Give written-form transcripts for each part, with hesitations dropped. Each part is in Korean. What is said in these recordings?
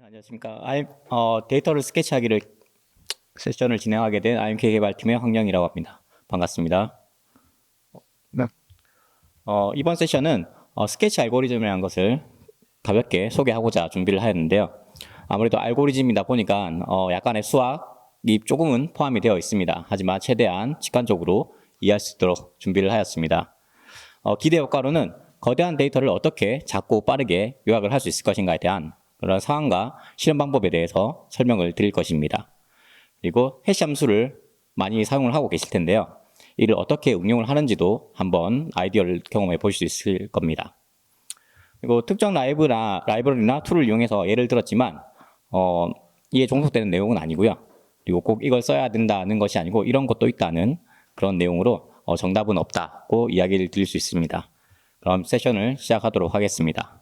안녕하십니까. 데이터를 스케치하기를 세션을 진행하게 된 IMK 개발팀의 황영이라고 합니다. 반갑습니다. 네. 이번 세션은 스케치 알고리즘이라는 것을 가볍게 소개하고자 준비를 하였는데요. 아무래도 알고리즘이다 보니까 약간의 수학이 조금은 포함이 되어 있습니다. 하지만 최대한 직관적으로 이해할 수 있도록 준비를 하였습니다. 기대 효과로는 거대한 데이터를 어떻게 작고 빠르게 요약을 할 수 있을 것인가에 대한 그런 상황과 실험 방법에 대해서 설명을 드릴 것입니다. 그리고 해시 함수를 많이 사용을 하고 계실 텐데요. 이를 어떻게 응용을 하는지도 한번 아이디어를 경험해 보실 수 있을 겁니다. 그리고 특정 라이브러리나 툴을 이용해서 예를 들었지만 이에 종속되는 내용은 아니고요. 그리고 꼭 이걸 써야 된다는 것이 아니고 이런 것도 있다는 그런 내용으로 정답은 없다고 이야기를 드릴 수 있습니다. 그럼 세션을 시작하도록 하겠습니다.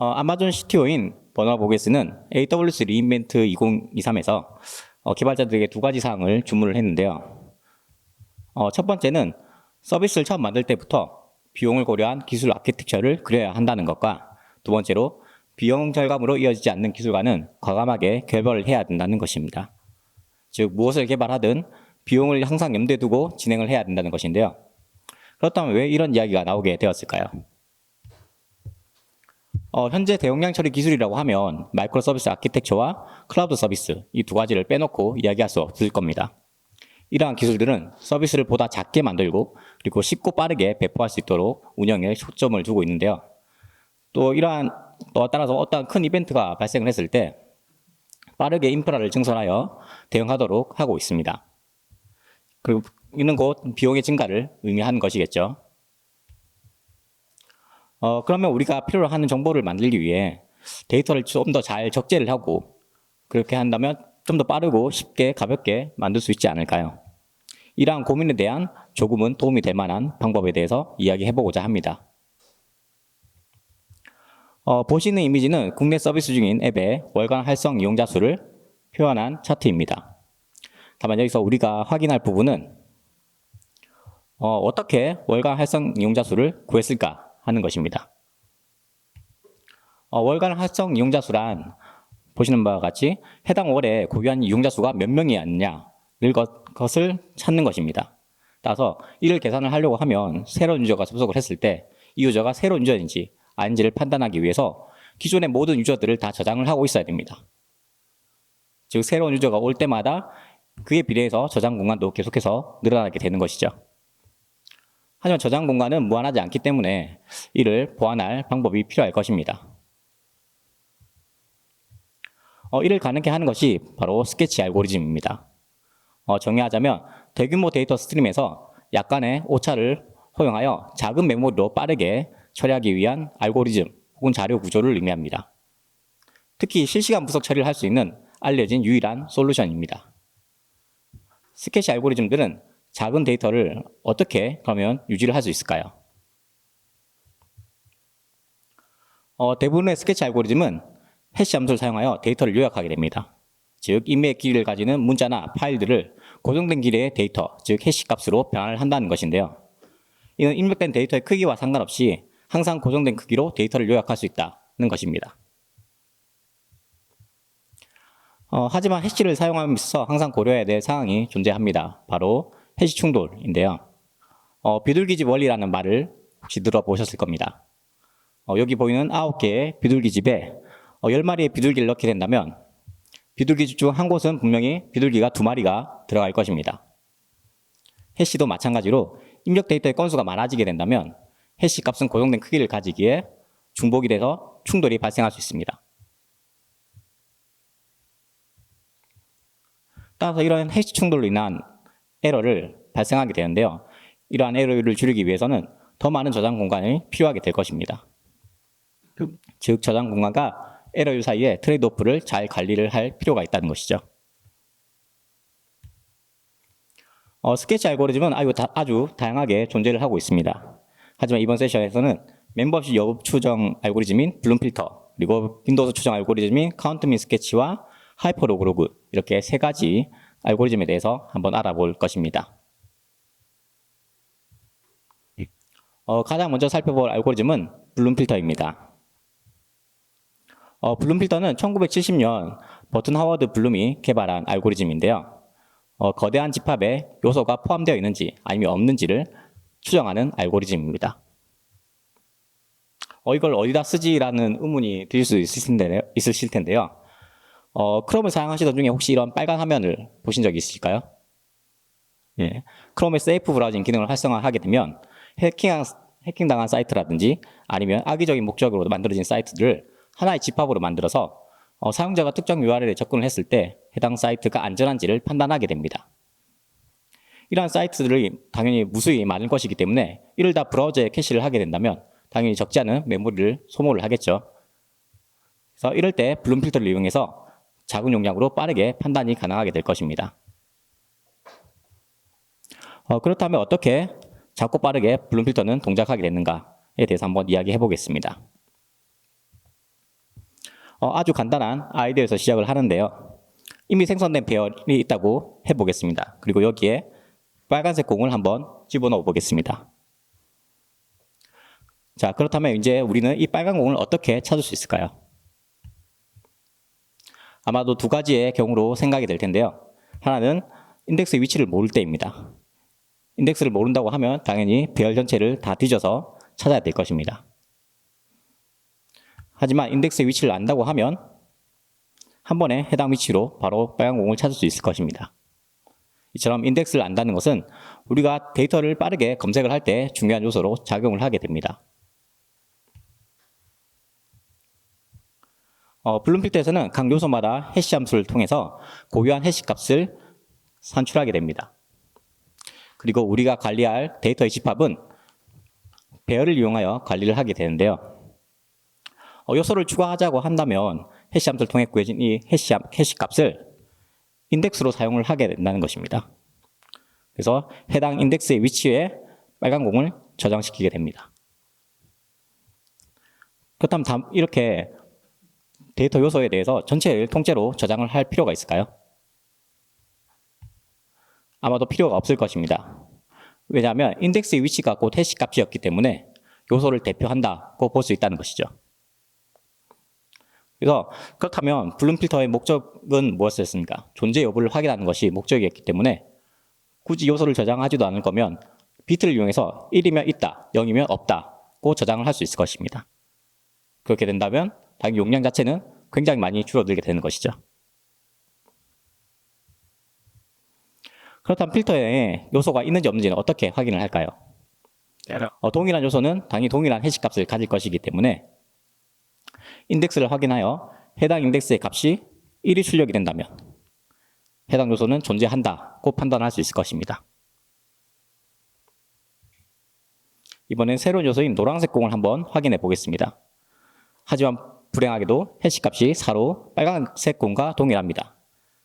아마존 CTO인 버너 보게스는 AWS 리인벤트 2023에서 개발자들에게 두 가지 사항을 주문을 했는데요. 첫 번째는 서비스를 처음 만들 때부터 비용을 고려한 기술 아키텍처를 그려야 한다는 것과 두 번째로 비용 절감으로 이어지지 않는 기술과는 과감하게 결별을 해야 된다는 것입니다. 즉 무엇을 개발하든 비용을 항상 염두에 두고 진행을 해야 된다는 것인데요. 그렇다면 왜 이런 이야기가 나오게 되었을까요? 현재 대용량 처리 기술이라고 하면 마이크로 서비스 아키텍처와 클라우드 서비스 이 두 가지를 빼놓고 이야기할 수 없을 겁니다. 이러한 기술들은 서비스를 보다 작게 만들고 그리고 쉽고 빠르게 배포할 수 있도록 운영에 초점을 두고 있는데요. 또 따라서 어떠한 큰 이벤트가 발생을 했을 때 빠르게 인프라를 증설하여 대응하도록 하고 있습니다. 그리고 이는 곧 비용의 증가를 의미하는 것이겠죠. 그러면 우리가 필요로 하는 정보를 만들기 위해 데이터를 좀 더 잘 적재를 하고 그렇게 한다면 좀 더 빠르고 쉽게 가볍게 만들 수 있지 않을까요? 이러한 고민에 대한 조금은 도움이 될 만한 방법에 대해서 이야기해보고자 합니다. 보시는 이미지는 국내 서비스 중인 앱의 월간 활성 이용자 수를 표현한 차트입니다. 다만 여기서 우리가 확인할 부분은 어떻게 월간 활성 이용자 수를 구했을까 하는 것입니다. 월간 활성 이용자 수란 보시는 바와 같이 해당 월에 고유한 이용자 수가 몇 명이었느냐를 것을 찾는 것입니다. 따라서 이를 계산을 하려고 하면 새로운 유저가 접속을 했을 때 이 유저가 새로운 유저인지 아닌지를 판단하기 위해서 기존의 모든 유저들을 다 저장을 하고 있어야 됩니다. 즉 새로운 유저가 올 때마다 그에 비례해서 저장 공간도 계속해서 늘어나게 되는 것이죠. 하지만 저장 공간은 무한하지 않기 때문에 이를 보완할 방법이 필요할 것입니다. 이를 가능케 하는 것이 바로 스케치 알고리즘입니다. 정리하자면 대규모 데이터 스트림에서 약간의 오차를 허용하여 작은 메모리로 빠르게 처리하기 위한 알고리즘 혹은 자료 구조를 의미합니다. 특히 실시간 분석 처리를 할 수 있는 알려진 유일한 솔루션입니다. 스케치 알고리즘들은 작은 데이터를 어떻게 그러면 유지를 할 수 있을까요? 대부분의 스케치 알고리즘은 해시 함수를 사용하여 데이터를 요약하게 됩니다. 즉 임의의 길이를 가지는 문자나 파일들을 고정된 길이의 데이터, 즉 해시 값으로 변환을 한다는 것인데요. 이는 입력된 데이터의 크기와 상관없이 항상 고정된 크기로 데이터를 요약할 수 있다는 것입니다. 하지만 해시를 사용하면서 항상 고려해야 될 사항이 존재합니다. 바로 해시 충돌인데요. 비둘기집 원리라는 말을 혹시 들어보셨을 겁니다. 여기 보이는 9개의 비둘기집에 10마리의 비둘기를 넣게 된다면 비둘기집 중 한 곳은 분명히 비둘기가 2마리가 들어갈 것입니다. 해시도 마찬가지로 입력 데이터의 건수가 많아지게 된다면 해시 값은 고정된 크기를 가지기에 중복이 돼서 충돌이 발생할 수 있습니다. 따라서 이런 해시 충돌로 인한 에러를 발생하게 되는데요. 이러한 에러를 줄이기 위해서는 더 많은 저장 공간이 필요하게 될 것입니다. 즉 저장 공간과 에러율 사이에 트레이드오프를 잘 관리를 할 필요가 있다는 것이죠. 스케치 알고리즘은 아주 다양하게 존재를 하고 있습니다. 하지만 이번 세션에서는 멤버 없이 여부 추정 알고리즘인 블룸 필터, 그리고 윈도우즈 추정 알고리즘인 카운트 민 스케치와 하이퍼로그로그 이렇게 세 가지 알고리즘에 대해서 한번 알아볼 것입니다. 가장 먼저 살펴볼 알고리즘은 블룸 필터입니다. 블룸 필터는 1970년 버튼 하워드 블룸이 개발한 알고리즘인데요. 거대한 집합에 요소가 포함되어 있는지 아니면 없는지를 추정하는 알고리즘입니다. 이걸 어디다 쓰지라는 의문이 들 수 있으실 텐데요. 크롬을 사용하시던 중에 혹시 이런 빨간 화면을 보신 적 있으실까요? 예. 크롬의 세이프 브라우징 기능을 활성화하게 되면 해킹당한 사이트라든지 아니면 악의적인 목적으로 만들어진 사이트들을 하나의 집합으로 만들어서 사용자가 특정 URL에 접근을 했을 때 해당 사이트가 안전한지를 판단하게 됩니다. 이러한 사이트들이 당연히 무수히 많을 것이기 때문에 이를 다 브라우저에 캐시를 하게 된다면 당연히 적지 않은 메모리를 소모를 하겠죠. 그래서 이럴 때 블룸 필터를 이용해서 작은 용량으로 빠르게 판단이 가능하게 될 것입니다. 그렇다면 어떻게 작고 빠르게 블룸 필터는 동작하게 됐는가에 대해서 한번 이야기해 보겠습니다. 아주 간단한 아이디어에서 시작을 하는데요. 이미 생성된 배열이 있다고 해보겠습니다. 그리고 여기에 빨간색 공을 한번 집어넣어 보겠습니다. 자, 그렇다면 이제 우리는 이 빨간 공을 어떻게 찾을 수 있을까요? 아마도 두 가지의 경우로 생각이 될 텐데요. 하나는 인덱스 위치를 모를 때입니다. 인덱스를 모른다고 하면 당연히 배열 전체를 다 뒤져서 찾아야 될 것입니다. 하지만 인덱스 위치를 안다고 하면 한 번에 해당 위치로 바로 빨간 공을 찾을 수 있을 것입니다. 이처럼 인덱스를 안다는 것은 우리가 데이터를 빠르게 검색을 할 때 중요한 요소로 작용을 하게 됩니다. 블룸 필터에서는 각 요소마다 해시 함수를 통해서 고유한 해시 값을 산출하게 됩니다. 그리고 우리가 관리할 데이터의 집합은 배열을 이용하여 관리를 하게 되는데요. 요소를 추가하자고 한다면 해시 함수를 통해 구해진 이 해시 값을 인덱스로 사용을 하게 된다는 것입니다. 그래서 해당 인덱스의 위치에 빨간 공을 저장시키게 됩니다. 그렇다면 이렇게 데이터 요소에 대해서 전체를 통째로 저장을 할 필요가 있을까요? 아마도 필요가 없을 것입니다. 왜냐하면 인덱스의 위치가 곧 해시 값이었기 때문에 요소를 대표한다고 볼 수 있다는 것이죠. 그래서 그렇다면 블룸 필터의 목적은 무엇이었습니까? 존재 여부를 확인하는 것이 목적이었기 때문에 굳이 요소를 저장하지도 않을 거면 비트를 이용해서 1이면 있다, 0이면 없다고 저장을 할 수 있을 것입니다. 그렇게 된다면 당연히 용량 자체는 굉장히 많이 줄어들게 되는 것이죠. 그렇다면 필터에 요소가 있는지 없는지는 어떻게 확인을 할까요? 동일한 요소는 당연히 동일한 해시 값을 가질 것이기 때문에 인덱스를 확인하여 해당 인덱스의 값이 1이 출력이 된다면 해당 요소는 존재한다고 판단할 수 있을 것입니다. 이번엔 새로운 요소인 노란색 공을 한번 확인해 보겠습니다. 하지만 불행하게도 해시 값이 4로 빨간색 공과 동일합니다.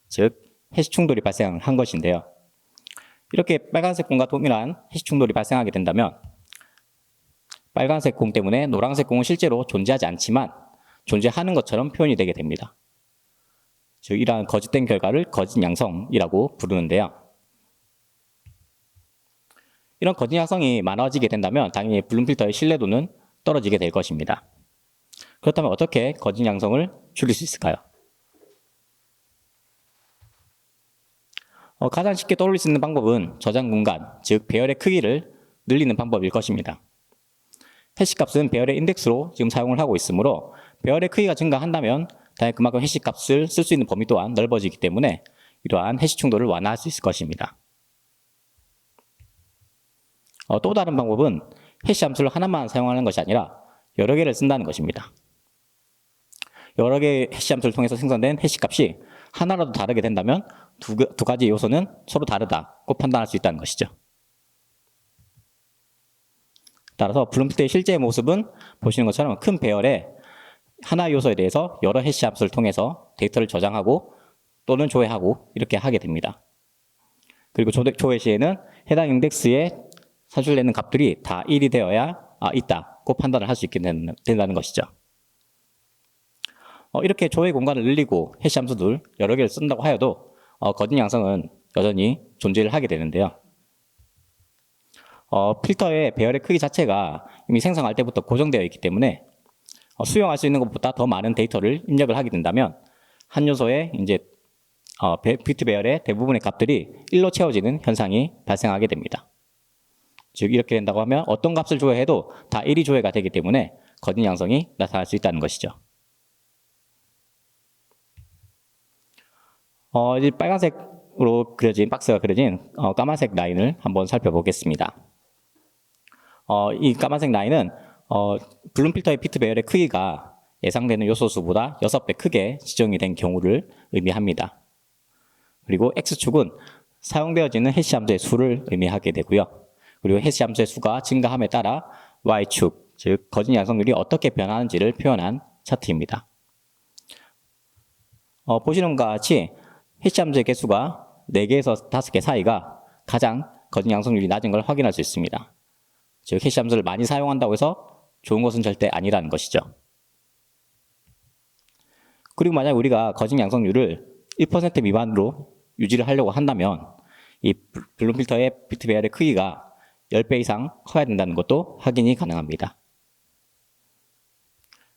즉 해시 충돌이 발생한 것인데요. 이렇게 빨간색 공과 동일한 해시 충돌이 발생하게 된다면 빨간색 공 때문에 노란색 공은 실제로 존재하지 않지만 존재하는 것처럼 표현이 되게 됩니다. 즉 이러한 거짓된 결과를 거짓 양성이라고 부르는데요. 이런 거짓 양성이 많아지게 된다면 당연히 블룸 필터의 신뢰도는 떨어지게 될 것입니다. 그렇다면 어떻게 거짓 양성을 줄일 수 있을까요? 가장 쉽게 떠올릴 수 있는 방법은 저장 공간, 즉 배열의 크기를 늘리는 방법일 것입니다. 해시 값은 배열의 인덱스로 지금 사용을 하고 있으므로 배열의 크기가 증가한다면 당연히 그만큼 해시 값을 쓸 수 있는 범위 또한 넓어지기 때문에 이러한 해시 충돌을 완화할 수 있을 것입니다. 또 다른 방법은 해시 함수를 하나만 사용하는 것이 아니라 여러 개를 쓴다는 것입니다. 여러 개의 해시 함수를 통해서 생성된 해시 값이 하나라도 다르게 된다면 두 가지 요소는 서로 다르다고 판단할 수 있다는 것이죠. 따라서 블룸 필터의 실제 모습은 보시는 것처럼 큰 배열의 하나의 요소에 대해서 여러 해시 함수를 통해서 데이터를 저장하고 또는 조회하고 이렇게 하게 됩니다. 그리고 조회 시에는 해당 인덱스에 산출되는 값들이 다 1이 되어야 있다고 판단을 할 수 있게 된다는 것이죠. 이렇게 조회 공간을 늘리고 해시 함수들 여러 개를 쓴다고 하여도 거짓 양성은 여전히 존재를 하게 되는데요. 필터의 배열의 크기 자체가 이미 생성할 때부터 고정되어 있기 때문에 수용할 수 있는 것보다 더 많은 데이터를 입력을 하게 된다면 한 요소의 이제 비트 배열의 대부분의 값들이 1로 채워지는 현상이 발생하게 됩니다. 즉 이렇게 된다고 하면 어떤 값을 조회해도 다 1이 조회가 되기 때문에 거짓 양성이 나타날 수 있다는 것이죠. 이제 빨간색으로 그려진 박스가 그려진 까만색 라인을 한번 살펴보겠습니다. 이 까만색 라인은 블룸 필터의 비트 배열의 크기가 예상되는 요소 수보다 6배 크게 지정이 된 경우를 의미합니다. 그리고 X축은 사용되어지는 해시 함수의 수를 의미하게 되고요. 그리고 해시 함수의 수가 증가함에 따라 Y축, 즉 거짓 양성률이 어떻게 변하는지를 표현한 차트입니다. 보시는 것과 같이 해시 함수의 개수가 4개에서 5개 사이가 가장 거짓 양성률이 낮은 걸 확인할 수 있습니다. 즉 해시 함수를 많이 사용한다고 해서 좋은 것은 절대 아니라는 것이죠. 그리고 만약 우리가 거짓 양성률을 1% 미만으로 유지를 하려고 한다면 이 블룸 필터의 비트 배열의 크기가 10배 이상 커야 된다는 것도 확인이 가능합니다.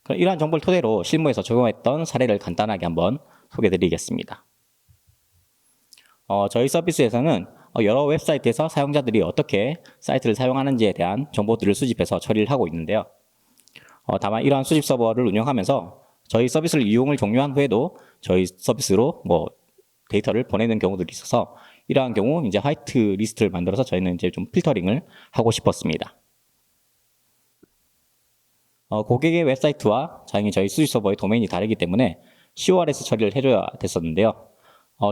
그럼 이러한 정보를 토대로 실무에서 적용했던 사례를 간단하게 한번 소개해 드리겠습니다. 저희 서비스에서는 여러 웹사이트에서 사용자들이 어떻게 사이트를 사용하는지에 대한 정보들을 수집해서 처리를 하고 있는데요. 다만 이러한 수집 서버를 운영하면서 저희 서비스를 이용을 종료한 후에도 저희 서비스로 데이터를 보내는 경우들이 있어서 이러한 경우 이제 화이트 리스트를 만들어서 저희는 이제 좀 필터링을 하고 싶었습니다. 고객의 웹사이트와 저희 수집 서버의 도메인이 다르기 때문에 CORS 처리를 해줘야 됐었는데요.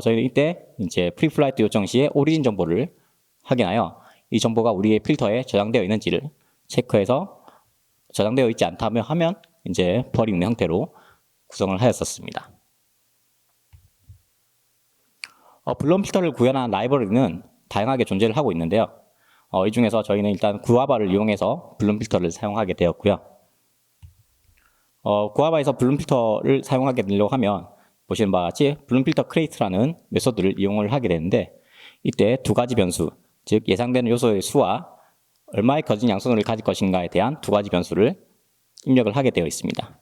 저희는 이때 이제 프리플라이트 요청 시에 오리진 정보를 확인하여 이 정보가 우리의 필터에 저장되어 있는지를 체크해서 저장되어 있지 않다면 하면 이제 버리는 형태로 구성을 하였었습니다. 블룸 필터를 구현한 라이브러리는 다양하게 존재를 하고 있는데요. 이 중에서 저희는 일단 구아바를 이용해서 블룸 필터를 사용하게 되었고요. 구아바에서 블룸 필터를 사용하게 되려고 하면 보시는 바와 같이 블룸 필터 크레이트라는 메소드를 이용을 하게 되는데 이때 두 가지 변수, 즉 예상되는 요소의 수와 얼마의 거짓 양성률을 가질 것인가에 대한 두 가지 변수를 입력을 하게 되어 있습니다.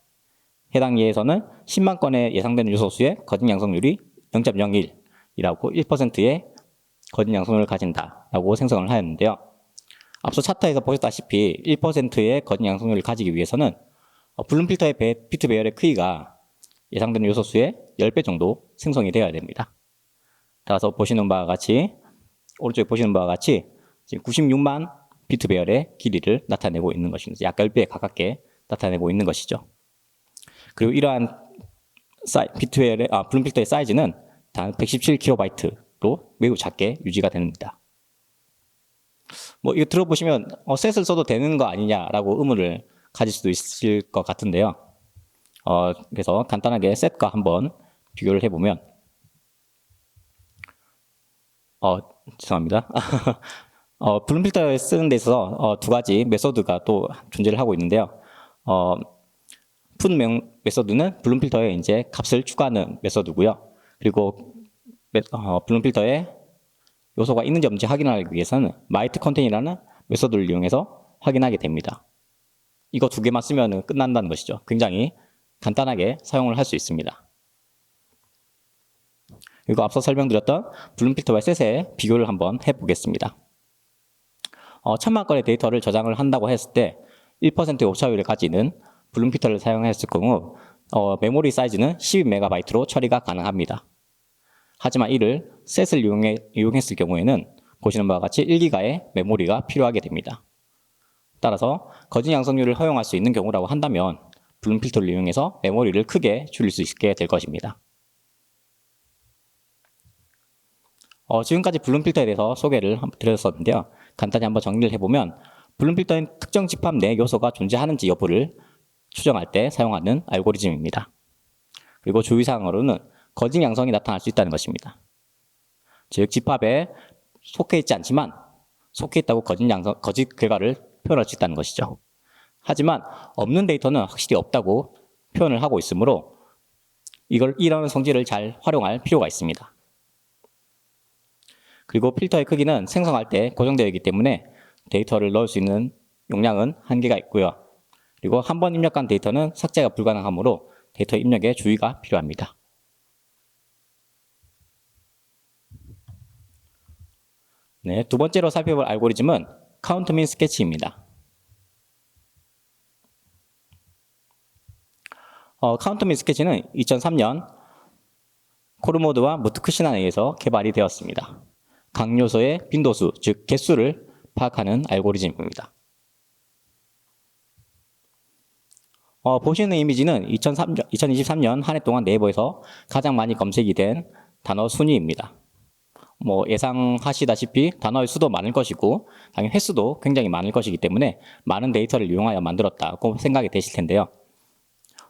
해당 예에서는 10만 건의 예상되는 요소 수의 거짓 양성률이 0.01이라고 1%의 거짓 양성률을 가진다라고 생성을 하였는데요. 앞서 차트에서 보셨다시피 1%의 거짓 양성률을 가지기 위해서는 블룸 필터의 비트 배열의 크기가 예상되는 요소 수의 10배 정도 생성이 되어야 됩니다. 따라서 보시는 바와 같이 오른쪽에 보시는 바와 같이 지금 96만 비트 배열의 길이를 나타내고 있는 것입니다. 약 10배에 가깝게 나타내고 있는 것이죠. 그리고 이러한 비트 배열의 블룸 필터의 사이즈는 단 117kB로 매우 작게 유지가 됩니다. 이거 들어보시면 셋을 써도 되는 거 아니냐라고 의문을 가질 수도 있을 것 같은데요. 그래서 간단하게 셋과 한번 비교를 해보면 죄송합니다. 블룸 필터를 쓰는 데 있어서 두 가지 메소드가 또 존재를 하고 있는데요. 풋 메소드는 블룸 필터에 이제 값을 추가하는 메소드고요. 그리고 블룸 필터에 요소가 있는지 없는지 확인하기 위해서는 might contain이라는 메소드를 이용해서 확인하게 됩니다. 이거 두 개만 쓰면 끝난다는 것이죠. 굉장히 간단하게 사용을 할 수 있습니다. 그리고 앞서 설명드렸던 블룸 필터와 셋의 비교를 한번 해보겠습니다. 1000만 건의 데이터를 저장을 한다고 했을 때 1%의 오차율을 가지는 블룸 필터를 사용했을 경우 메모리 사이즈는 12MB로 처리가 가능합니다. 하지만 이를 셋을 이용했을 경우에는 보시는 바와 같이 1기가의 메모리가 필요하게 됩니다. 따라서 거짓 양성률을 허용할 수 있는 경우라고 한다면 블룸 필터를 이용해서 메모리를 크게 줄일 수 있게 될 것입니다. 지금까지 블룸 필터에 대해서 소개를 드렸었는데요. 간단히 한번 정리를 해보면 블룸 필터는 특정 집합 내 요소가 존재하는지 여부를 추정할 때 사용하는 알고리즘입니다. 그리고 주의사항으로는 거짓 양성이 나타날 수 있다는 것입니다. 즉 집합에 속해 있지 않지만 속해 있다고 거짓 결과를 표현할 수 있다는 것이죠. 하지만 없는 데이터는 확실히 없다고 표현을 하고 있으므로 이런 성질을 잘 활용할 필요가 있습니다. 그리고 필터의 크기는 생성할 때 고정되어 있기 때문에 데이터를 넣을 수 있는 용량은 한계가 있고요. 그리고 한 번 입력한 데이터는 삭제가 불가능하므로 데이터 입력에 주의가 필요합니다. 네, 두 번째로 살펴볼 알고리즘은 카운트 민 스케치입니다. 카운트 민 스케치는 2003년 코르모드와 무트크시난에 의해서 개발이 되었습니다. 각 요소의 빈도수, 즉 개수를 파악하는 알고리즘입니다. 보시는 이미지는 2023년 한 해 동안 네이버에서 가장 많이 검색이 된 단어 순위입니다. 예상하시다시피 단어의 수도 많을 것이고 당연히 횟수도 굉장히 많을 것이기 때문에 많은 데이터를 이용하여 만들었다고 생각이 되실 텐데요.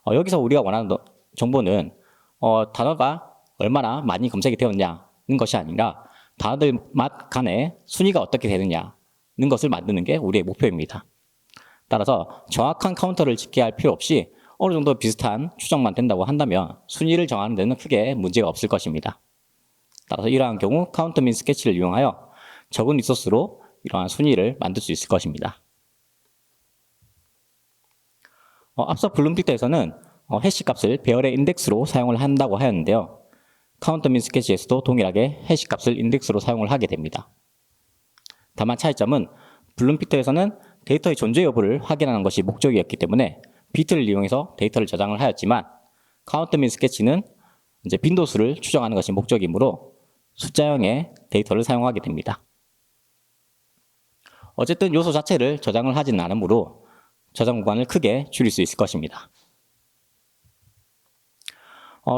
여기서 우리가 원하는 정보는 단어가 얼마나 많이 검색이 되었냐는 것이 아니라 단어들 맛 간에 순위가 어떻게 되느냐는 것을 만드는 게 우리의 목표입니다. 따라서 정확한 카운터를 집계할 필요 없이 어느 정도 비슷한 추정만 된다고 한다면 순위를 정하는 데는 크게 문제가 없을 것입니다. 따라서 이러한 경우 카운트 민 스케치를 이용하여 적은 리소스로 이러한 순위를 만들 수 있을 것입니다. 앞서 블룸픽터에서는 해시 값을 배열의 인덱스로 사용을 한다고 하였는데요. 카운트 민 스케치에서도 동일하게 해시 값을 인덱스로 사용을 하게 됩니다. 다만 차이점은 블룸픽터에서는 데이터의 존재 여부를 확인하는 것이 목적이었기 때문에 비트를 이용해서 데이터를 저장을 하였지만 카운트 민 스케치는 이제 빈도수를 추정하는 것이 목적이므로 숫자형의 데이터를 사용하게 됩니다. 어쨌든 요소 자체를 저장을 하지는 않으므로 저장 구간을 크게 줄일 수 있을 것입니다.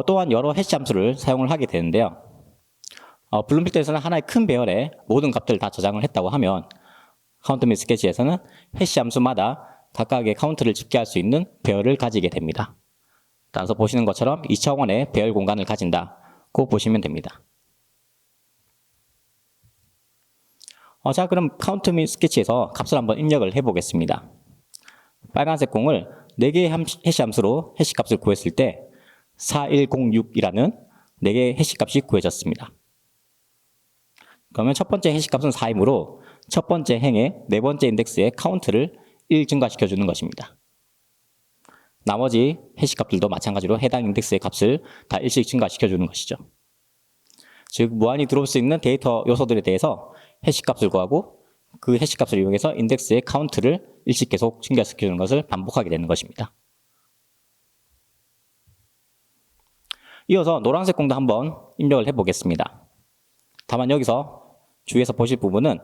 또한 여러 해시 함수를 사용을 하게 되는데요. 블룸픽터에서는 하나의 큰 배열에 모든 값들을 다 저장을 했다고 하면 카운트 민 스케치에서는 해시 함수마다 각각의 카운트를 집계할 수 있는 배열을 가지게 됩니다. 따라서 보시는 것처럼 2차원의 배열 공간을 가진다고 보시면 됩니다. 자, 그럼 카운트 민 스케치에서 값을 한번 입력을 해보겠습니다. 빨간색 공을 4개의 해시 함수로 해시 값을 구했을 때 4106이라는 4개의 해시 값이 구해졌습니다. 그러면 첫 번째 해시 값은 4이므로 첫 번째 행의 네 번째 인덱스의 카운트를 1 증가시켜 주는 것입니다. 나머지 해시 값들도 마찬가지로 해당 인덱스의 값을 다 1씩 증가시켜 주는 것이죠. 즉 무한히 들어올 수 있는 데이터 요소들에 대해서 해시 값을 구하고 그 해시 값을 이용해서 인덱스의 카운트를 1씩 계속 증가시켜 주는 것을 반복하게 되는 것입니다. 이어서 노란색 공도 한번 입력을 해보겠습니다. 다만 여기서 주의해서 보실 부분은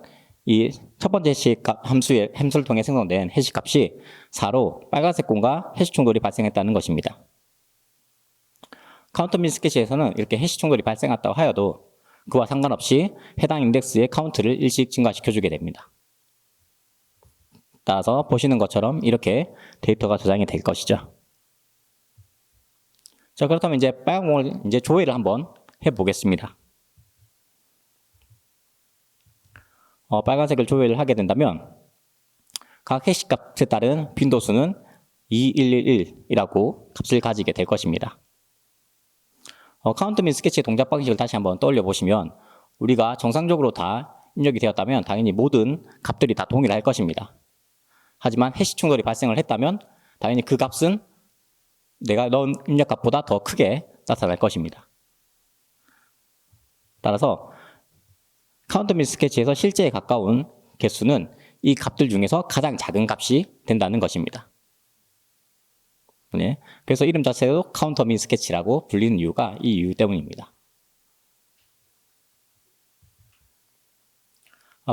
이 첫 번째 해시 함수를 통해 생성된 해시 값이 4로 빨간색 공과 해시 충돌이 발생했다는 것입니다. 카운트 민 스케치에서는 이렇게 해시 충돌이 발생했다고 하여도 그와 상관없이 해당 인덱스의 카운트를 1씩 증가시켜주게 됩니다. 따라서 보시는 것처럼 이렇게 데이터가 저장이 될 것이죠. 자, 그렇다면 이제 빨간 공을 이제 조회를 한번 해보겠습니다. 빨간색을 조회를 하게 된다면 각 해시 값에 따른 빈도수는 2111이라고 값을 가지게 될 것입니다. 카운트 민 스케치의 동작 방식을 다시 한번 떠올려 보시면 우리가 정상적으로 다 입력이 되었다면 당연히 모든 값들이 다 동일할 것입니다. 하지만 해시 충돌이 발생을 했다면 당연히 그 값은 내가 넣은 입력 값보다 더 크게 나타날 것입니다. 따라서 카운트 민 스케치에서 실제에 가까운 개수는 이 값들 중에서 가장 작은 값이 된다는 것입니다. 네. 그래서 이름 자체도 카운터 민 스케치라고 불리는 이유가 이 이유 때문입니다.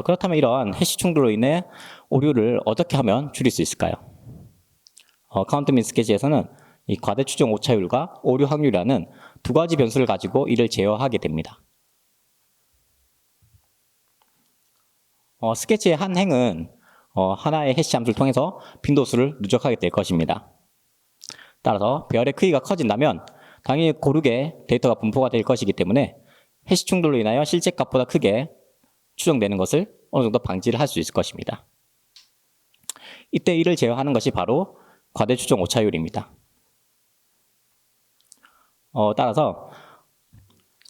그렇다면 이러한 해시 충돌로 인해 오류를 어떻게 하면 줄일 수 있을까요? 카운트 민 스케치에서는 이 과대 추정 오차율과 오류 확률이라는 두 가지 변수를 가지고 이를 제어하게 됩니다. 스케치의 한 행은 하나의 해시 함수를 통해서 빈도수를 누적하게 될 것입니다. 따라서 배열의 크기가 커진다면 당연히 고르게 데이터가 분포가 될 것이기 때문에 해시 충돌로 인하여 실제 값보다 크게 추정되는 것을 어느 정도 방지를 할 수 있을 것입니다. 이때 이를 제어하는 것이 바로 과대 추정 오차율입니다. 따라서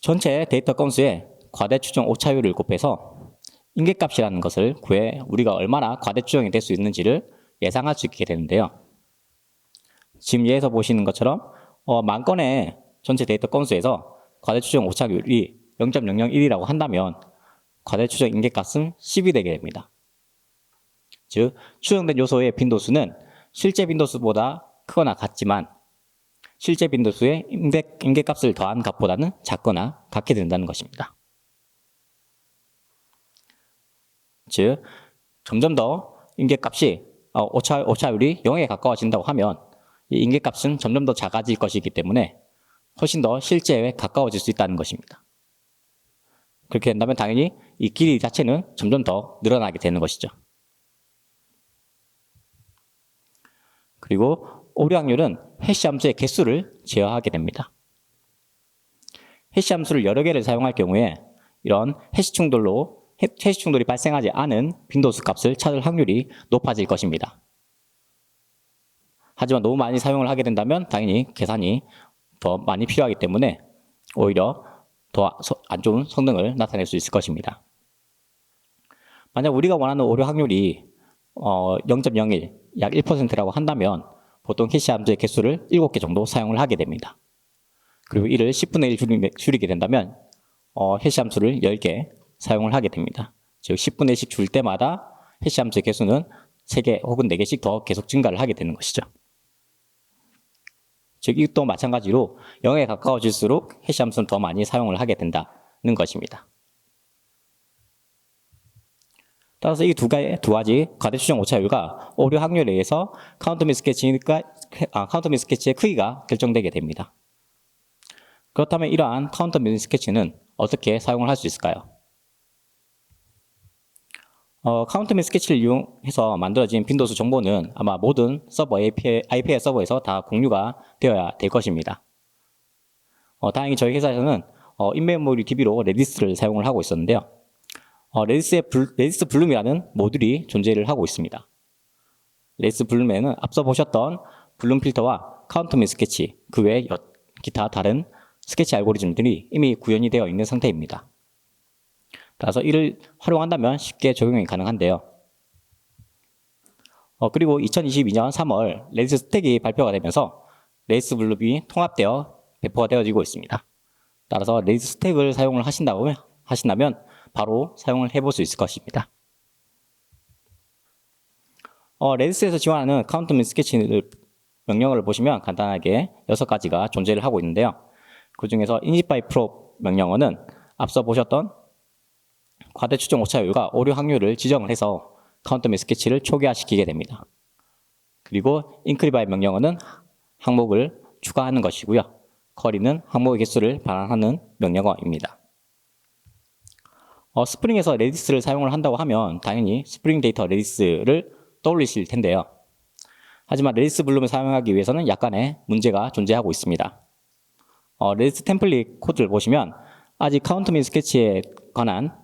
전체 데이터 건수에 과대 추정 오차율을 곱해서 인계값이라는 것을 구해 우리가 얼마나 과대 추정이 될 수 있는지를 예상할 수 있게 되는데요. 지금 예에서 보시는 것처럼 만 건의 전체 데이터 건수에서 과대추정 오차율이 0.001이라고 한다면 과대추정 인계값은 10이 되게 됩니다. 즉 추정된 요소의 빈도수는 실제 빈도수보다 크거나 같지만 실제 빈도수의 인계값을 더한 값보다는 작거나 같게 된다는 것입니다. 즉 점점 더 인계값이 오차율이 0에 가까워진다고 하면 이 인계값은 점점 더 작아질 것이기 때문에 훨씬 더 실제에 가까워질 수 있다는 것입니다. 그렇게 된다면 당연히 이 길이 자체는 점점 더 늘어나게 되는 것이죠. 그리고 오류 확률은 해시 함수의 개수를 제어하게 됩니다. 해시 함수를 여러 개를 사용할 경우에 이런 해시 충돌이 발생하지 않은 빈도수 값을 찾을 확률이 높아질 것입니다. 하지만 너무 많이 사용을 하게 된다면 당연히 계산이 더 많이 필요하기 때문에 오히려 더 안 좋은 성능을 나타낼 수 있을 것입니다. 만약 우리가 원하는 오류 확률이 0.01, 약 1%라고 한다면 보통 해시 함수의 개수를 7개 정도 사용을 하게 됩니다. 그리고 이를 10분의 1 줄이게 된다면 해시 함수를 10개 사용을 하게 됩니다. 즉 10분의 1씩 줄 때마다 해시 함수의 개수는 3개 혹은 4개씩 더 계속 증가를 하게 되는 것이죠. 즉 이것도 마찬가지로 0에 가까워질수록 해시 함수는 더 많이 사용을 하게 된다는 것입니다. 따라서 이 두 가지 과대추정 오차율과 오류 확률에 의해서 카운트 및 스케치의 크기가 결정되게 됩니다. 그렇다면 이러한 카운트 및 스케치는 어떻게 사용을 할 수 있을까요? 카운트 및 스케치를 이용해서 만들어진 빈도수 정보는 아마 모든 서버 IPA 서버에서 다 공유가 되어야 될 것입니다. 다행히 저희 회사에서는 인메모리 DB로 레디스를 사용을 하고 있었는데요. 레디스 블룸이라는 모듈이 존재를 하고 있습니다. 레디스 블룸에는 앞서 보셨던 블룸 필터와 카운트 및 스케치, 그 외 기타 다른 스케치 알고리즘들이 이미 구현이 되어 있는 상태입니다. 따라서 이를 활용한다면 쉽게 적용이 가능한데요. 그리고 2022년 3월 레디스 스택이 발표가 되면서 레디스 블룸이 통합되어 배포가 되어지고 있습니다. 따라서 레디스 스택을 사용을 하신다면 바로 사용을 해볼 수 있을 것입니다. 레디스에서 지원하는 카운트 및 스케치 명령어를 보시면 간단하게 6가지가 존재를 하고 있는데요. 그 중에서 init by prop 명령어는 앞서 보셨던 과대추정 오차율과 오류 확률을 지정을 해서 카운트 및 스케치를 초기화시키게 됩니다. 그리고 increase by 명령어는 항목을 추가하는 것이고요. 쿼리는 항목의 개수를 반환하는 명령어입니다. 스프링에서 레디스를 사용을 한다고 하면 당연히 스프링 데이터 레디스를 떠올리실 텐데요. 하지만 레디스 블룸을 사용하기 위해서는 약간의 문제가 존재하고 있습니다. 레디스 템플릿 코드를 보시면 아직 카운트 및 스케치에 관한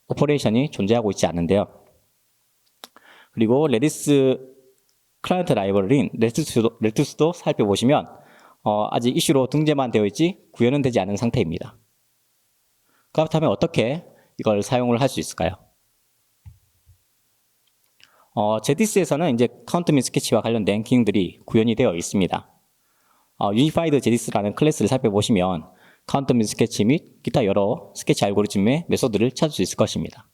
오퍼레이션이 존재하고 있지 않는데요. 그리고 레디스 클라이언트 라이브러리인 레투스도 살펴보시면 아직 이슈로 등재만 되어 있지 구현은 되지 않은 상태입니다. 그렇다면 어떻게 이걸 사용을 할 수 있을까요? 제디스에서는 이제 카운트 및 스케치와 관련된 기능들이 구현이 되어 있습니다. 유니파이드 제디스라는 클래스를 살펴보시면 카운트 및 스케치 및 기타 여러 스케치 알고리즘의 메소드를 찾을 수 있을 것입니다.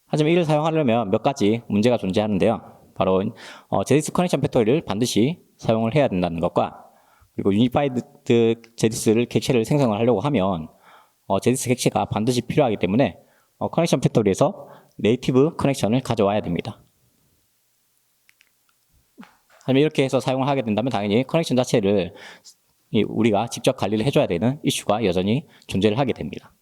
하지만 이를 사용하려면 몇 가지 문제가 존재하는데요. 바로 제디스 커넥션 팩토리를 반드시 사용을 해야 된다는 것과 그리고 유니파이드 제디스를 객체를 생성을 하려고 하면 제디스 객체가 반드시 필요하기 때문에 커넥션 팩토리에서 네이티브 커넥션을 가져와야 됩니다. 하지만 이렇게 해서 사용을 하게 된다면 당연히 커넥션 자체를 우리가 직접 관리를 해줘야 되는 이슈가 여전히 존재를 하게 됩니다.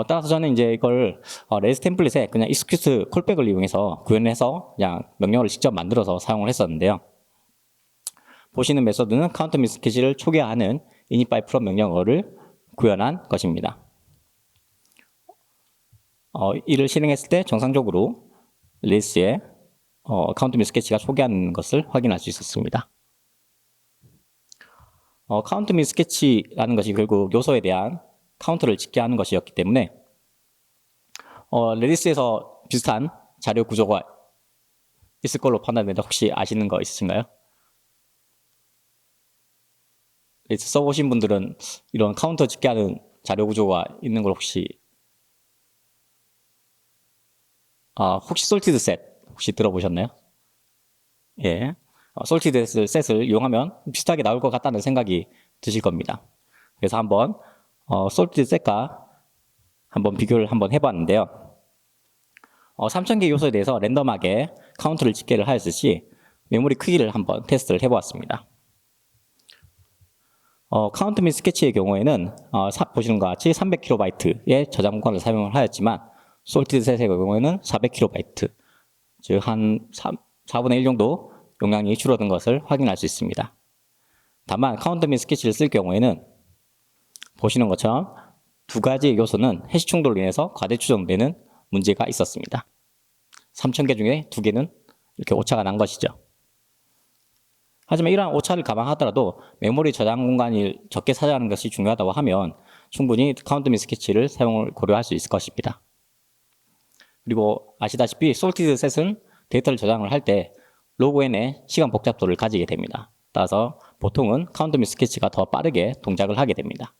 따라서 저는 이제 이걸 레디스 템플릿에 그냥 execute 콜백을 이용해서 구현해서 그냥 명령어를 직접 만들어서 사용을 했었는데요. 보시는 메소드는 카운트 및 스케치를 초기화하는 init by prop 명령어를 구현한 것입니다. 이를 실행했을 때 정상적으로 레디스에 카운트 및 스케치가 초기화하는 것을 확인할 수 있었습니다. 카운트 및 스케치라는 것이 결국 요소에 대한 카운트를 짓게 하는 것이었기 때문에 레디스에서 비슷한 자료 구조가 있을 걸로 판단되는데 혹시 아시는 거 있으신가요? 써보신 분들은 이런 카운터 집계하는 자료 구조가 있는 걸 혹시 솔티드 셋 혹시 들어보셨나요? 예. 솔티드 셋을 이용하면 비슷하게 나올 것 같다는 생각이 드실 겁니다. 그래서 한번 솔티드 셋과 한번 비교를 한번 해봤는데요. 3000개 요소에 대해서 랜덤하게 카운트를 집계를 하였듯이 메모리 크기를 한번 테스트를 해보았습니다. 카운트 및 스케치의 경우에는 보시는 것 같이 300KB의 저장 공간을 사용을 하였지만 솔티드 셋의 경우에는 400KB, 즉 한 4분의 1 정도 용량이 줄어든 것을 확인할 수 있습니다. 다만 카운트 및 스케치를 쓸 경우에는 보시는 것처럼 두 가지의 요소는 해시 충돌로 인해서 과대 추정되는 문제가 있었습니다. 3000개 중에 2개는 이렇게 오차가 난 것이죠. 하지만 이러한 오차를 감안하더라도 메모리 저장 공간을 적게 차지하는 것이 중요하다고 하면 충분히 카운트 및 스케치를 사용을 고려할 수 있을 것입니다. 그리고 아시다시피 솔티드 셋은 데이터를 저장을 할 때 log n의 시간 복잡도를 가지게 됩니다. 따라서 보통은 카운트 및 스케치가 더 빠르게 동작을 하게 됩니다.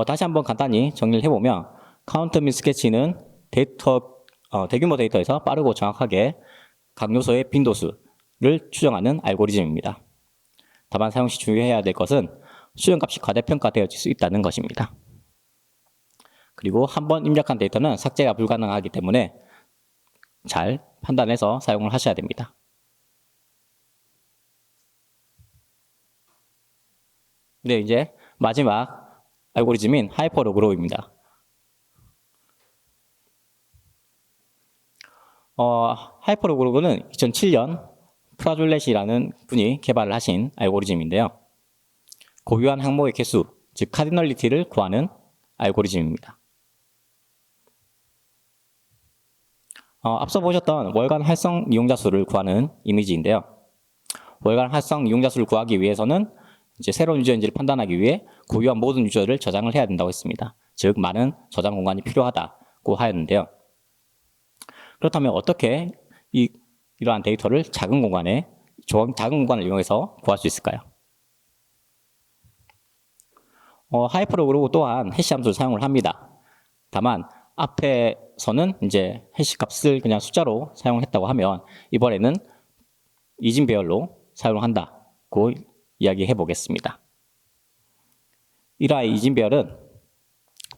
다시 한번 간단히 정리를 해보면 카운트 및 스케치는 대규모 데이터에서 빠르고 정확하게 각 요소의 빈도수를 추정하는 알고리즘입니다. 다만 사용 시 주의해야 될 것은 수정값이 과대평가되어질 수 있다는 것입니다. 그리고 한번 입력한 데이터는 삭제가 불가능하기 때문에 잘 판단해서 사용을 하셔야 됩니다. 네, 이제 마지막 알고리즘인 하이퍼로그로우입니다. 하이퍼로그로우는 2007년 프라졸렛이라는 분이 개발을 하신 알고리즘인데요. 고유한 항목의 개수, 즉 카디널리티를 구하는 알고리즘입니다. 앞서 보셨던 월간 활성 이용자 수를 구하는 이미지인데요. 월간 활성 이용자 수를 구하기 위해서는 이제 새로운 유저인지를 판단하기 위해 고유한 모든 유저를 저장을 해야 된다고 했습니다. 즉 많은 저장 공간이 필요하다고 하였는데요. 그렇다면 어떻게 이러한 데이터를 작은 공간을 이용해서 구할 수 있을까요? 하이퍼로그로우 또한 해시 함수를 사용을 합니다. 다만 앞에서는 이제 해시 값을 그냥 숫자로 사용을 했다고 하면 이번에는 이진 배열로 사용을 한다고 이야기해 보겠습니다. 이러한 이진 배열은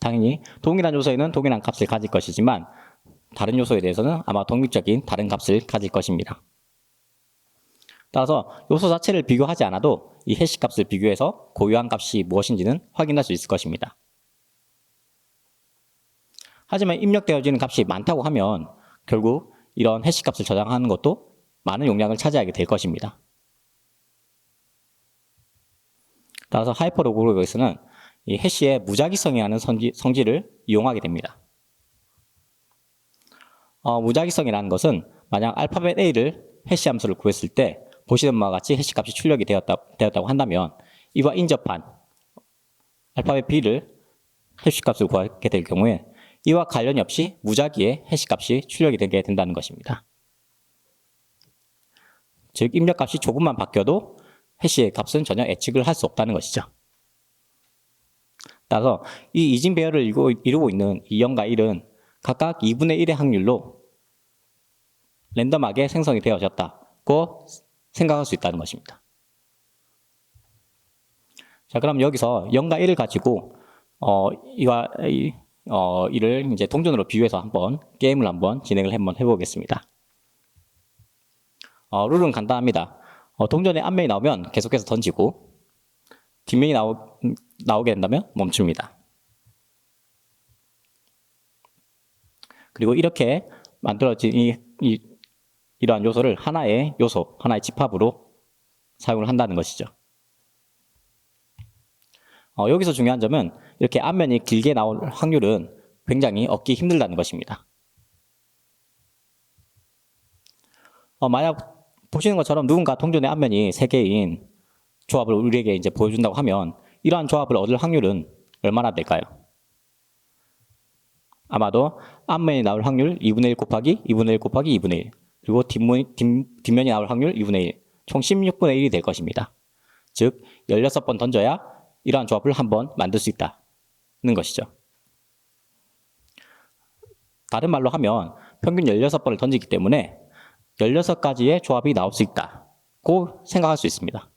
당연히 동일한 요소에는 동일한 값을 가질 것이지만 다른 요소에 대해서는 아마 독립적인 다른 값을 가질 것입니다. 따라서 요소 자체를 비교하지 않아도 이 해시 값을 비교해서 고유한 값이 무엇인지는 확인할 수 있을 것입니다. 하지만 입력되어지는 값이 많다고 하면 결국 이런 해시 값을 저장하는 것도 많은 용량을 차지하게 될 것입니다. 따라서 하이퍼로그로우에서는 이 해시의 무작위성이라는 성질을 이용하게 됩니다. 무작위성이라는 것은 만약 알파벳 A를 해시 함수를 구했을 때 보시는 바와 같이 해시 값이 출력이 되었다고 한다면 이와 인접한 알파벳 B를 해시 값을 구하게 될 경우에 이와 관련이 없이 무작위의 해시 값이 출력이 되게 된다는 것입니다. 즉 입력 값이 조금만 바뀌어도 해시의 값은 전혀 예측을 할 수 없다는 것이죠. 따라서 이 이진 배열을 이루고 있는 이 0과 1은 각각 2분의 1의 확률로 랜덤하게 생성이 되어졌다고 생각할 수 있다는 것입니다. 자, 그럼 여기서 0과 1을 가지고 이를 이제 동전으로 비유해서 한번 게임을 한번 진행을 한번 해보겠습니다. 룰은 간단합니다. 동전의 앞면이 나오면 계속해서 던지고 뒷면이 나오게 된다면 멈춥니다. 그리고 이렇게 만들어진 이러한 요소를 하나의 집합으로 사용을 한다는 것이죠. 여기서 중요한 점은 이렇게 앞면이 길게 나올 확률은 굉장히 얻기 힘들다는 것입니다. 만약 보시는 것처럼 누군가 동전의 앞면이 3개인 조합을 우리에게 이제 보여준다고 하면 이러한 조합을 얻을 확률은 얼마나 될까요? 아마도 앞면이 나올 확률 2분의 1 곱하기 2분의 1 곱하기 2분의 1 그리고 뒷면이 나올 확률 2분의 1 총 16분의 1이 될 것입니다. 즉 16번 던져야 이러한 조합을 한번 만들 수 있다는 것이죠. 다른 말로 하면 평균 16번을 던지기 때문에 16가지의 조합이 나올 수 있다고 생각할 수 있습니다.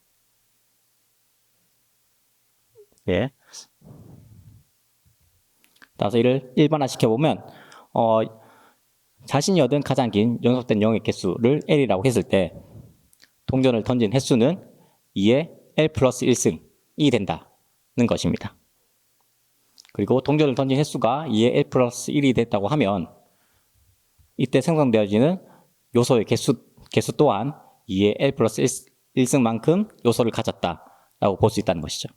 예. 따라서 이를 일반화 시켜보면 자신이 얻은 가장 긴 연속된 영의 개수를 L이라고 했을 때 동전을 던진 횟수는 2의 L 플러스 1승이 된다는 것입니다. 그리고 동전을 던진 횟수가 2의 L 플러스 1이 됐다고 하면 이때 생성되어지는 요소의 개수 또한 2의 L 플러스 1승만큼 요소를 가졌다라고 볼 수 있다는 것이죠.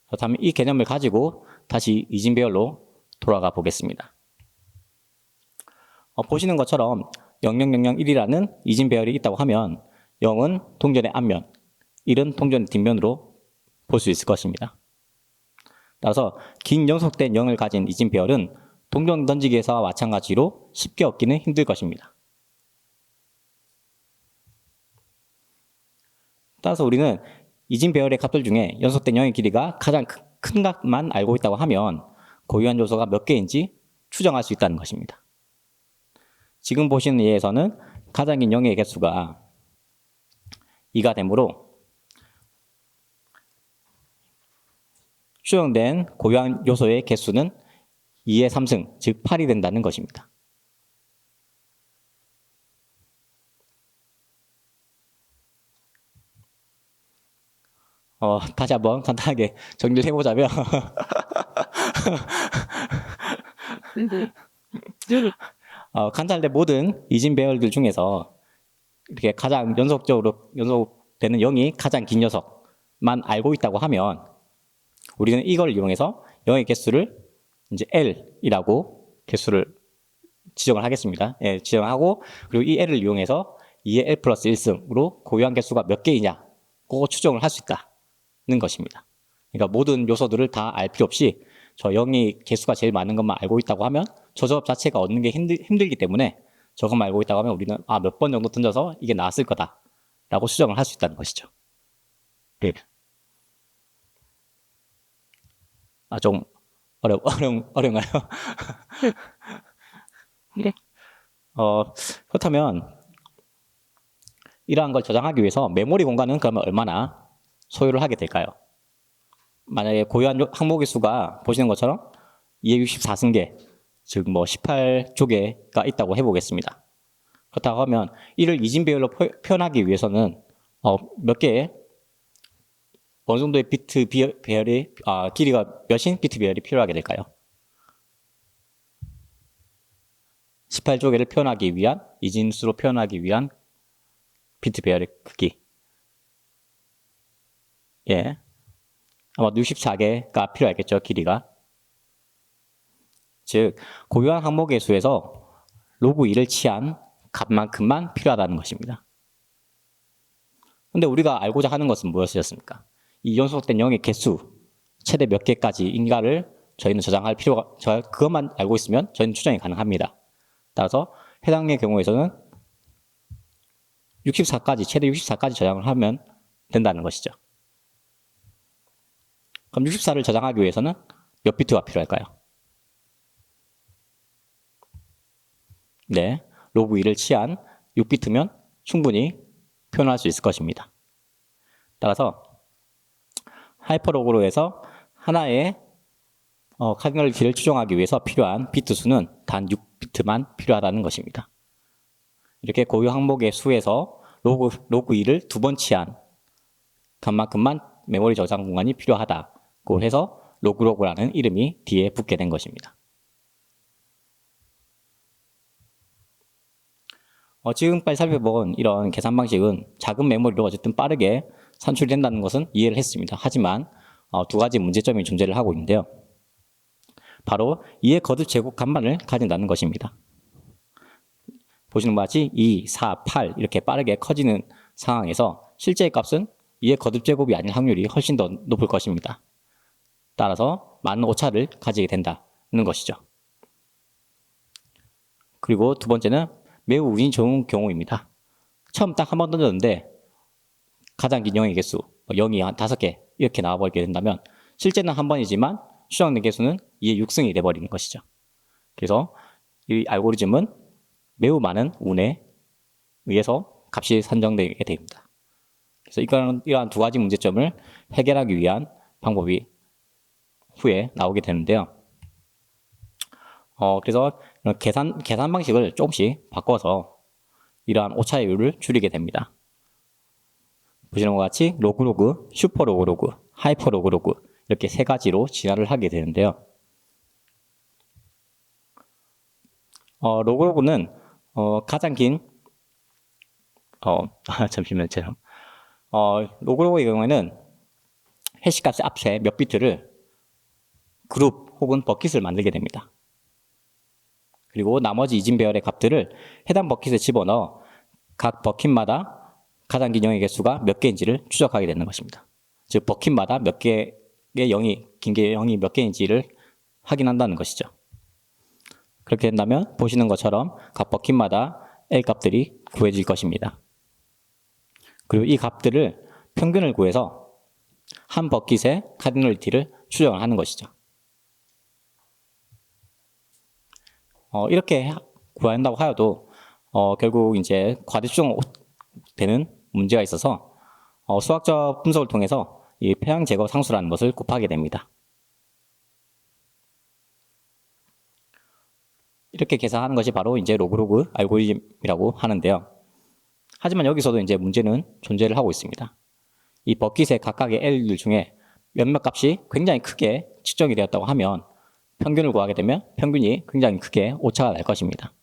그렇다면 이 개념을 가지고 다시 이진 배열로 돌아가 보겠습니다. 보시는 것처럼 00001이라는 이진 배열이 있다고 하면 0은 동전의 앞면, 1은 동전의 뒷면으로 볼 수 있을 것입니다. 따라서 긴 연속된 0을 가진 이진 배열은 동전 던지기에서와 마찬가지로 쉽게 얻기는 힘들 것입니다. 따라서 우리는 이진 배열의 값들 중에 연속된 0의 길이가 가장 큰 값만 알고 있다고 하면 고유한 요소가 몇 개인지 추정할 수 있다는 것입니다. 지금 보시는 예에서는 가장 긴 0의 개수가 2가 되므로 추정된 고유한 요소의 개수는 2의 3승, 즉 8이 된다는 것입니다. 다시 한번 간단하게 정리를 해보자면 간단할 모든 이진 배열들 중에서 이렇게 가장 연속되는 0이 가장 긴 녀석만 알고 있다고 하면 우리는 이걸 이용해서 0의 개수를 이제 L이라고 개수를 지정을 하겠습니다. 예, 지정하고 그리고 이 L을 이용해서 2의 L 플러스 1승으로 고유한 개수가 몇 개이냐고 추정을 할 수 있다는 것입니다. 그러니까 모든 요소들을 다 알 필요 없이 저 0이 개수가 제일 많은 것만 알고 있다고 하면 저 조합 자체가 얻는 게 힘들기 때문에 저것만 알고 있다고 하면 우리는 몇 번 정도 던져서 이게 나왔을 거다라고 추정을 할 수 있다는 것이죠. 예. 좀 어려운가요? 네. 그렇다면 이러한 걸 저장하기 위해서 메모리 공간은 그러면 얼마나 소요를 하게 될까요? 만약에 고유한 항목의 수가 보시는 것처럼 2의 64승계, 즉 18조개가 있다고 해보겠습니다. 그렇다고 하면 이를 이진 배열로 표현하기 위해서는 몇 개의 어느 정도의 비트 배열이 길이가 몇인 비트 배열이 필요하게 될까요? 18조개를 표현하기 위한 이진수로 표현하기 위한 비트 배열의 크기. 예. 아마 64개가 필요하겠죠, 길이가. 즉, 고유한 항목의 수에서 로그 2를 취한 값만큼만 필요하다는 것입니다. 근데 우리가 알고자 하는 것은 무엇이었습니까? 이 연속된 0의 개수, 최대 몇 개까지인가를 저희는 저장할 필요가, 그것만 알고 있으면 저희는 추정이 가능합니다. 따라서 해당의 경우에서는 64까지, 최대 64까지 저장을 하면 된다는 것이죠. 그럼 64를 저장하기 위해서는 몇 비트가 필요할까요? 네, 로그 2를 취한 6비트면 충분히 표현할 수 있을 것입니다. 따라서 하이퍼로그로 해서 하나의 카디널 키를 추정하기 위해서 필요한 비트 수는 단 6비트만 필요하다는 것입니다. 이렇게 고유 항목의 수에서 로그 2를 두 번 취한 값만큼만 메모리 저장 공간이 필요하다고 해서 로그라는 이름이 뒤에 붙게 된 것입니다. 지금까지 살펴본 이런 계산 방식은 작은 메모리로 어쨌든 빠르게 산출이 된다는 것은 이해를 했습니다. 하지만 두 가지 문제점이 존재를 하고 있는데요. 바로 2의 거듭 제곱 값만을 가진다는 것입니다. 보시는 바와 같이 2, 4, 8 이렇게 빠르게 커지는 상황에서 실제의 값은 2의 거듭 제곱이 아닐 확률이 훨씬 더 높을 것입니다. 따라서 많은 오차를 가지게 된다는 것이죠. 그리고 두 번째는 매우 운이 좋은 경우입니다. 처음 딱 한 번 던졌는데 가장 긴 영의 개수 0이 한 5개 이렇게 나와버리게 된다면 실제는 한 번이지만 추정된 개수는 2의 6승이 돼버리는 것이죠. 그래서 이 알고리즘은 매우 많은 운에 의해서 값이 산정되게 됩니다. 그래서 이러한 두 가지 문제점을 해결하기 위한 방법이 후에 나오게 되는데요. 그래서 계산 방식을 조금씩 바꿔서 이러한 오차율을 줄이게 됩니다. 보시는 것과 같이 로그로그, 슈퍼로그로그, 하이퍼로그로그 이렇게 세 가지로 진화를 하게 되는데요. 로그로그는 가장 긴 잠시만요. 로그로그의 경우에는 해시값의 앞에 몇 비트를 그룹 혹은 버킷을 만들게 됩니다. 그리고 나머지 이진 배열의 값들을 해당 버킷에 집어넣어 각 버킷마다 가장 긴 영의 개수가 몇 개인지를 추적하게 되는 것입니다. 즉 버킷마다 몇 개의 긴 게 0이 몇 개인지를 확인한다는 것이죠. 그렇게 된다면 보시는 것처럼 각 버킷마다 L 값들이 구해질 것입니다. 그리고 이 값들을 평균을 구해서 한 버킷의 카디널리티를 추정을 하는 것이죠. 이렇게 구한다고 하여도 결국 이제 과대 추정되는 문제가 있어서 수학적 분석을 통해서 이 폐양 제거 상수라는 것을 곱하게 됩니다. 이렇게 계산하는 것이 바로 이제 로그로그 알고리즘이라고 하는데요. 하지만 여기서도 이제 문제는 존재를 하고 있습니다. 이 버킷의 각각의 L들 중에 몇몇 값이 굉장히 크게 측정이 되었다고 하면 평균을 구하게 되면 평균이 굉장히 크게 오차가 날 것입니다.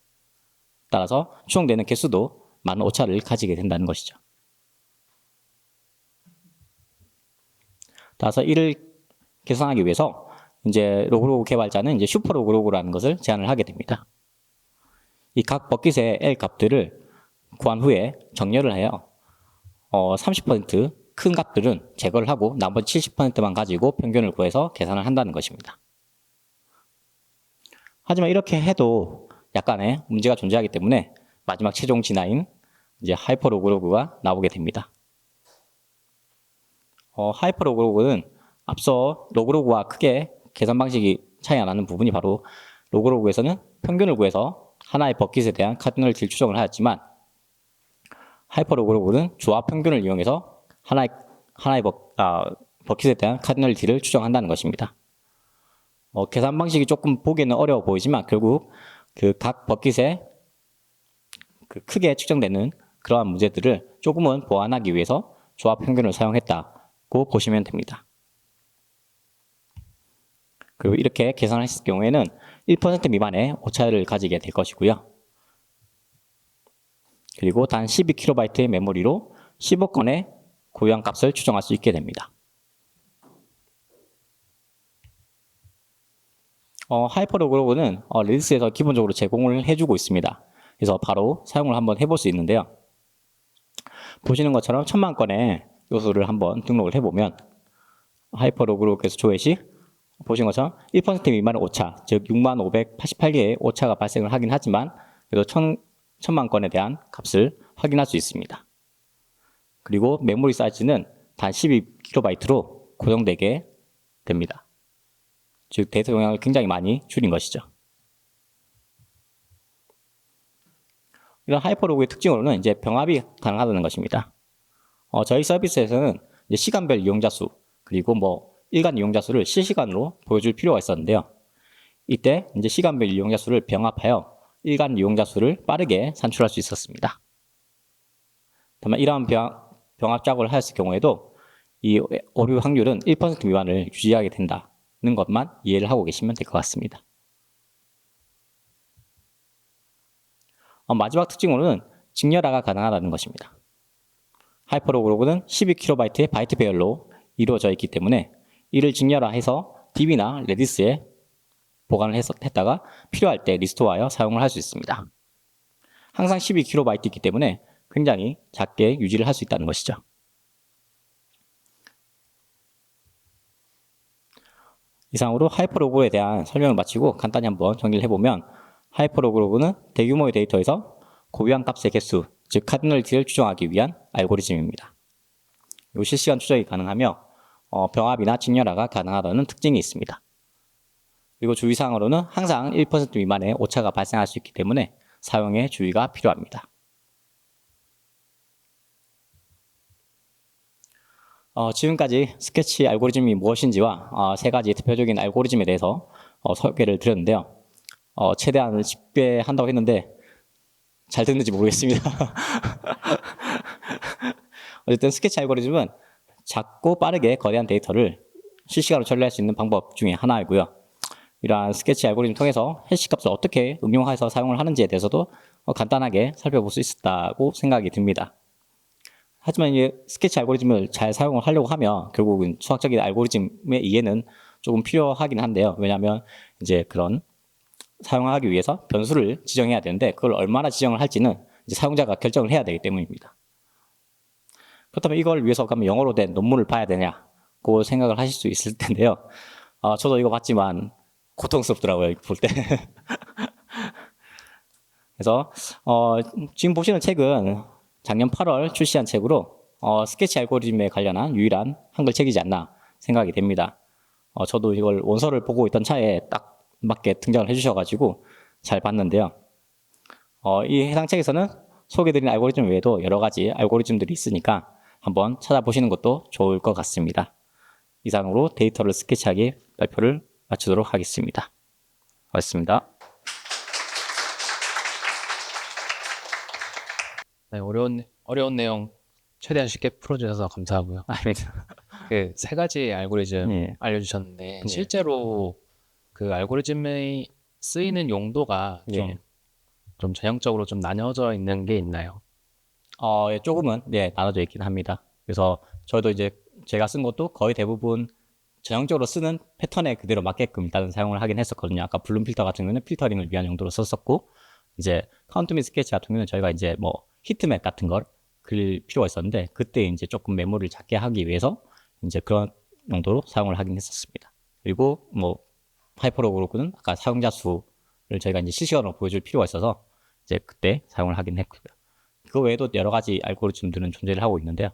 따라서 추정되는 개수도 많은 오차를 가지게 된다는 것이죠. 따라서 이를 계산하기 위해서 이제 로그로그 개발자는 이제 슈퍼 로그로그라는 것을 제안을 하게 됩니다. 이 각 버킷의 L 값들을 구한 후에 정렬을 해요. 30% 큰 값들은 제거를 하고 나머지 70%만 가지고 평균을 구해서 계산을 한다는 것입니다. 하지만 이렇게 해도 약간의 문제가 존재하기 때문에 마지막 최종 진화인 이제 하이퍼 로그로그가 나오게 됩니다. 하이퍼 로그로그는 앞서 로그로그와 크게 계산 방식이 차이 안 나는 부분이 바로 로그로그에서는 평균을 구해서 하나의 버킷에 대한 카디널리티를 추정을 하였지만 하이퍼 로그로그는 조합 평균을 이용해서 하나의 버킷에 대한 카디널리티를 추정한다는 것입니다. 계산 방식이 조금 보기에는 어려워 보이지만 결국 그 각 버킷에 그 크게 측정되는 그러한 문제들을 조금은 보완하기 위해서 조합 평균을 사용했다고 보시면 됩니다. 그리고 이렇게 계산했을 경우에는 1% 미만의 오차를 가지게 될 것이고요. 그리고 단 12KB의 메모리로 15건의 고유한 값을 추정할 수 있게 됩니다. 하이퍼로그로그는 레디스에서 기본적으로 제공을 해주고 있습니다. 그래서 바로 사용을 한번 해볼 수 있는데요. 보시는 것처럼 1000만 건의 요소를 한번 등록을 해보면 하이퍼로그로그에서 조회 시 보시는 것처럼 1% 미만의 오차, 즉 6588개의 오차가 발생을 하긴 하지만 그래도 1000만 건에 대한 값을 확인할 수 있습니다. 그리고 메모리 사이즈는 단 12KB로 고정되게 됩니다. 즉 데이터 용량을 굉장히 많이 줄인 것이죠. 이런 하이퍼로그의 특징으로는 이제 병합이 가능하다는 것입니다. 저희 서비스에서는 이제 시간별 이용자 수 그리고 일간 이용자 수를 실시간으로 보여줄 필요가 있었는데요. 이때 이제 시간별 이용자 수를 병합하여 일간 이용자 수를 빠르게 산출할 수 있었습니다. 다만 이러한 병합 작업을 하였을 경우에도 이 오류 확률은 1% 미만을 유지하게 된다는 것만 이해를 하고 계시면 될 것 같습니다. 마지막 특징으로는 직렬화가 가능하다는 것입니다. 하이퍼로그로그는 12KB의 바이트 배열로 이루어져 있기 때문에 이를 직렬화해서 DB나 레디스에 보관을 했다가 필요할 때 리스토어하여 사용을 할 수 있습니다. 항상 12KB이기 때문에 굉장히 작게 유지를 할 수 있다는 것이죠. 이상으로 하이퍼로그에 대한 설명을 마치고 간단히 한번 정리를 해보면 하이퍼로그는 대규모의 데이터에서 고유한 값의 개수, 즉 카디널리티를 추정하기 위한 알고리즘입니다. 그리고 실시간 추적이 가능하며 병합이나 직렬화가 가능하다는 특징이 있습니다. 그리고 주의사항으로는 항상 1% 미만의 오차가 발생할 수 있기 때문에 사용에 주의가 필요합니다. 지금까지 스케치 알고리즘이 무엇인지와 세 가지 대표적인 알고리즘에 대해서 소개를 드렸는데요. 최대한 쉽게 한다고 했는데 잘 듣는지 모르겠습니다. 어쨌든 스케치 알고리즘은 작고 빠르게 거대한 데이터를 실시간으로 처리할 수 있는 방법 중에 하나이고요. 이러한 스케치 알고리즘 통해서 해시값을 어떻게 응용해서 사용을 하는지에 대해서도 간단하게 살펴볼 수 있었다고 생각이 듭니다. 하지만 이 스케치 알고리즘을 잘 사용을 하려고 하면 결국은 수학적인 알고리즘의 이해는 조금 필요하긴 한데요. 왜냐하면 이제 그런 사용하기 위해서 변수를 지정해야 되는데 그걸 얼마나 지정을 할지는 이제 사용자가 결정을 해야 되기 때문입니다. 그렇다면 이걸 위해서 그러면 영어로 된 논문을 봐야 되냐고 생각을 하실 수 있을 텐데요. 저도 이거 봤지만 고통스럽더라고요, 볼 때. 그래서 지금 보시는 책은 작년 8월 출시한 책으로 스케치 알고리즘에 관련한 유일한 한글 책이지 않나 생각이 됩니다. 저도 이걸 원서를 보고 있던 차에 딱 맞게 등장을 해주셔가지고 잘 봤는데요. 이 해당 책에서는 소개드린 알고리즘 외에도 여러 가지 알고리즘들이 있으니까 한번 찾아보시는 것도 좋을 것 같습니다. 이상으로 데이터를 스케치하기 발표를 마치도록 하겠습니다. 고맙습니다. 네, 어려운 내용 최대한 쉽게 풀어주셔서 감사하고요. 아닙니다. 그 세 가지 알고리즘 예. 알려주셨는데 예. 실제로 그 알고리즘의 쓰이는 용도가 예. 좀 전형적으로 좀 나뉘어져 있는 게 있나요? 예, 조금은 나눠져 있긴 합니다. 그래서 저도 이제 제가 쓴 것도 거의 대부분 전형적으로 쓰는 패턴에 그대로 맞게끔 일단은 사용을 하긴 했었거든요. 아까 블룸 필터 같은 경우는 필터링을 위한 용도로 썼었고, 이제 카운트 미 스케치 같은 경우는 저희가 이제 뭐 히트맵 같은 걸 그릴 필요가 있었는데, 그때 이제 조금 메모리를 작게 하기 위해서 이제 그런 용도로 사용을 하긴 했었습니다. 그리고 뭐 하이퍼로그로는 아까 사용자 수를 저희가 이제 실시간으로 보여줄 필요가 있어서 이제 그때 사용을 하긴 했고요. 그 외에도 여러 가지 알고리즘들은 존재를 하고 있는데요.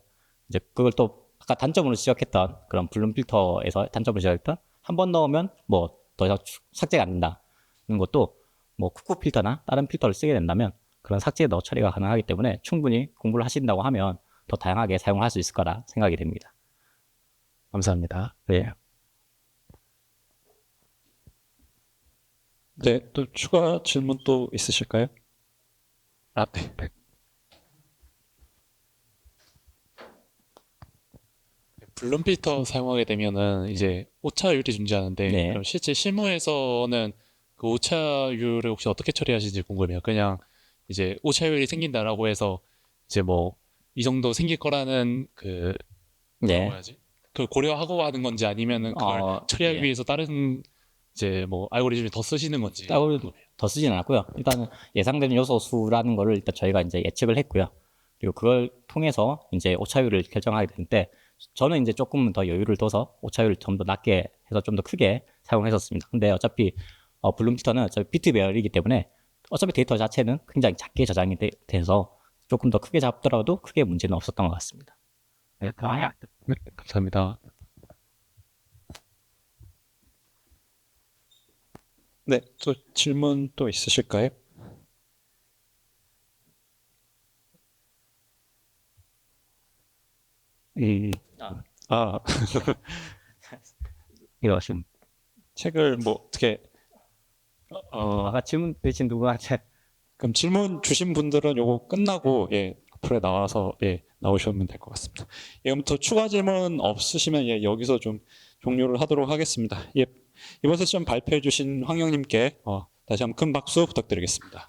이제 그걸 또 아까 단점으로 지적했던 그런 블룸 필터에서 단점으로 지적했던 한 번 넣으면 뭐 더 이상 삭제가 안 된다는 것도 뭐 쿠쿠 필터나 다른 필터를 쓰게 된다면 그런 삭제 넣어 처리가 가능하기 때문에 충분히 공부를 하신다고 하면 더 다양하게 사용할 수 있을 거라 생각이 됩니다. 감사합니다. 네. 네, 또 추가 질문 또 있으실까요? 네. 블룸 필터 사용하게 되면은 이제 오차율이 존재하는데 네. 그럼 실제 실무에서는 그 오차율을 혹시 어떻게 처리하시는지 궁금해요. 그냥 이제 오차율이 생긴다라고 해서 이제 뭐 이 정도 생길 거라는 그 뭐라고 네. 해야지? 그걸 고려하고 하는 건지 아니면은 그걸 처리하기 예. 위해서 다른 이제 뭐 알고리즘을 더 쓰시는 건지 따로 궁금해요. 더 쓰진 않았고요. 일단은 예상되는 요소 수라는 거를 일단 저희가 이제 예측을 했고요. 그리고 그걸 통해서 이제 오차율을 결정하게 되는데 저는 이제 조금 더 여유를 둬서 오차율을 좀 더 낮게 해서 좀 더 크게 사용했었습니다. 근데 어차피 블룸 필터는 어차피 비트 배열이기 때문에 어차피 데이터 자체는 굉장히 작게 저장이 돼서 조금 더 크게 잡더라도 크게 문제는 없었던 것 같습니다. 네, 감사합니다. 네, 또 질문 또 있으실까요? 아, 이거 지금 책을 뭐 어떻게 아까 질문 주신 누구한테 그럼 질문 주신 분들은 요거 끝나고 앞으로 나와서 나오시면 될 것 같습니다. 그럼 더 추가 질문 없으시면 여기서 좀 종료를 하도록 하겠습니다. 이번 세션 발표해 주신 황영님께 다시 한번 큰 박수 부탁드리겠습니다.